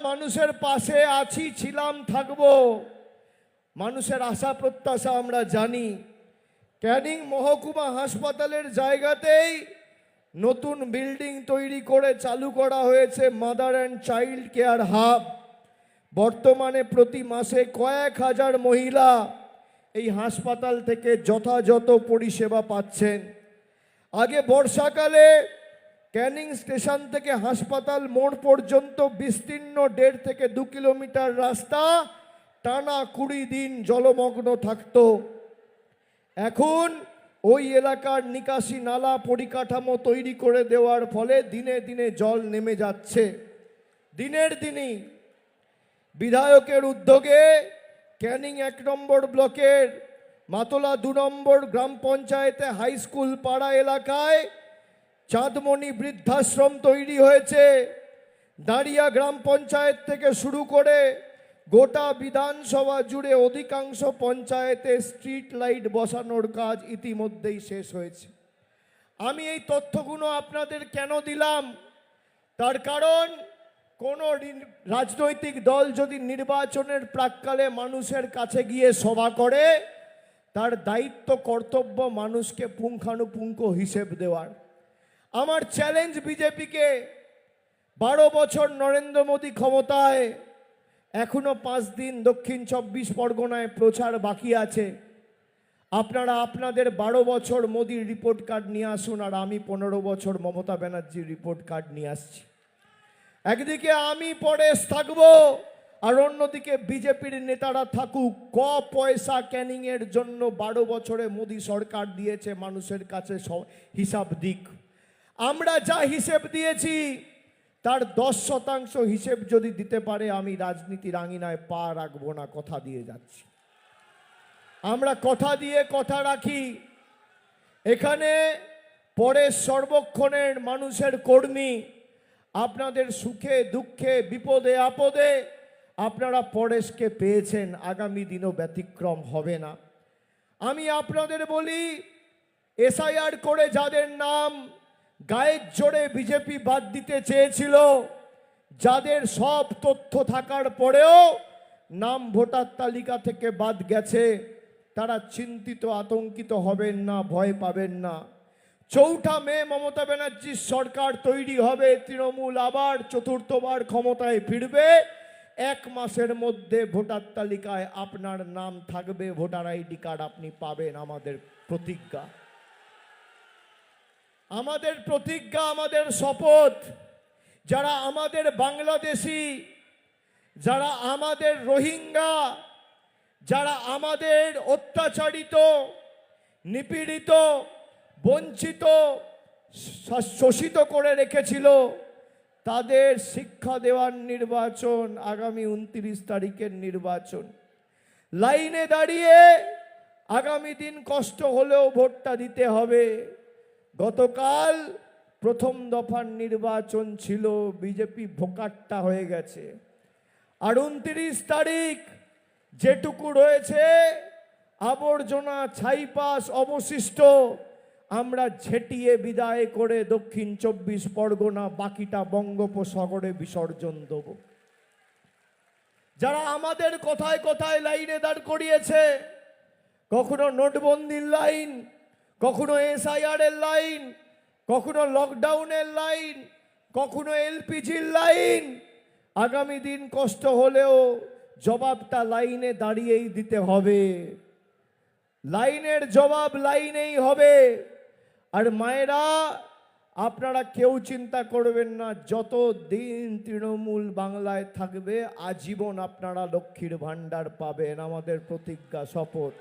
মানুষের পাশে আছি, ছিলাম, থাকবো। মানুষের আশা প্রত্যাশা আমরা জানি। ক্যানিং মহকুমা হাসপাতালের জায়গাতেই নতুন বিল্ডিং তৈরি করে চালু করা হয়েছে mother and child care hub. বর্তমানে প্রতি মাসে কয়েক হাজার মহিলা এই হাসপাতাল থেকে যথাযথ পরিষেবা পাচ্ছেন। আগে বর্ষাকালে ক্যানিং স্টেশন থেকে হাসপাতাল মোড় পর্যন্ত বিস্তীর্ণ 1.5 থেকে 2 কিলোমিটার রাস্তা টানা 20 দিন জলমগ্ন থাকত। এখন ওই এলাকার নিকাশি নালা পরিকাঠামো তৈরি করে দেওয়ার ফলে দিনে দিনে জল নেমে যাচ্ছে। দিনের দিনই বিধায়কের উদ্যোগে ক্যানিং 1 নম্বর ব্লকের মাতলা 2 নম্বর গ্রাম পঞ্চায়েতে হাই স্কুল পাড়া এলাকায় চাঁদমণি বৃদ্ধাশ্রম তৈরি হয়েছে। দাঁড়িয়া গ্রাম পঞ্চায়েত থেকে শুরু করে গোটা বিধানসভা জুড়ে অধিকাংশ পঞ্চায়েতে স্ট্রিট লাইট বসানোর কাজ ইতিমধ্যেই শেষ হয়েছে। আমি এই তথ্যগুলো আপনাদের কেন দিলাম, তার কারণ কোনো রাজনৈতিক দল যদি নির্বাচনের প্রাক্কালে মানুষের কাছে গিয়ে সভা করে, তার দায়িত্ব কর্তব্য মানুষকে পুঙ্খানুপুঙ্খ হিসেব দেওয়ার। আমার চ্যালেঞ্জ বিজেপিকে, 12 বছর নরেন্দ্র মোদী ক্ষমতায়, এখনো 5 দিন দক্ষিণ 24 পরগনায় প্রচার বাকি আছে। আপনারা আপনাদের 12 বছর মোদীর রিপোর্ট কার্ড নিয়ে আসুন, আর আমি 15 বছর মমতা ব্যানার্জির রিপোর্ট কার্ড নিয়ে আসছি। একদিকে আমি পরে থাকবো, আর অন্যদিকে বিজেপির নেতারা থাকুক। পয়সা ক্যানিংয়ের জন্য 12 বছরে মোদী সরকার দিয়েছে, মানুষের কাছে হিসাব দিক। আমরা যা হিসেব দিয়েছি তার 10% হিসেব যদি দিতে পারে, আমি রাজনীতির আঙিনায় পা রাখবো না, কথা দিয়ে যাচ্ছি। আমরা কথা দিয়ে কথা রাখি। এখানে পরেশ সর্বক্ষণের মানুষের কর্মী। আপনাদের সুখে দুঃখে বিপদে আপদে আপনারা পরেশকে পেয়েছেন, আগামী দিনও ব্যতিক্রম হবে না। আমি আপনাদের বলি, এসআইআর করে যাদের নাম গায়ের জোরে বিজেপি বাদ দিতে চেয়েছিল, যাদের সব তথ্য থাকার পরেও নাম ভোটার তালিকা থেকে বাদ গেছে, তারা চিন্তিত আতঙ্কিত হবেন না, ভয় পাবেন না। 4 মে মমতা ব্যানার্জির সরকার তৈরি হবে, তৃণমূল আবার 4র্থবার ক্ষমতায় ফিরবে। 1 মাসের মধ্যে ভোটার তালিকায় আপনার নাম থাকবে, ভোটার আইডি কার্ড আপনি পাবেন। আমাদের প্রতিজ্ঞা, আমাদের প্রতিজ্ঞা, আমাদের শপথ। যারা আমাদের বাংলাদেশি, যারা আমাদের রোহিঙ্গা, যারা আমাদের অত্যাচারিত, নিপীড়িত, বঞ্চিত, শোষিত করে রেখেছিল, তাদের শিক্ষা দেওয়ার নির্বাচন আগামী 29 তারিখের নির্বাচন। লাইনে দাঁড়িয়ে আগামী দিন কষ্ট হলেও ভোটটা দিতে হবে। গতকাল প্রথম দফার নির্বাচন ছিল, বিজেপি ভোকাট্টা হয়ে গেছে। আর 29 তারিখ যেটুকু রয়েছে আবর্জনা, ছাইপাস, অবশিষ্ট, আমরা ঝেঁটিয়ে বিদায় করে দক্ষিণ 24 পরগনা, বাকিটা বঙ্গোপসাগরে বিসর্জন দেব। যারা আমাদের কথায় কথায় লাইনে দাঁড় করিয়েছে, কখনো নোটবন্দির লাইন, কখনো এসআইআর এর লাইন, কখনো লকডাউনের লাইন, কখনো এলপিজির লাইন, আগামী দিন কষ্ট হলেও জবাবটা লাইনে দাঁড়িয়েই দিতে হবে। লাইনের জবাব লাইনেই হবে। আর মায়েরা, আপনারা কেউ চিন্তা করবেন না, যত দিন তৃণমূল বাংলায় থাকবে আজীবন আপনারা লক্ষ্মীর ভাণ্ডার পাবেন। আমাদের প্রতিজ্ঞা, শপথ।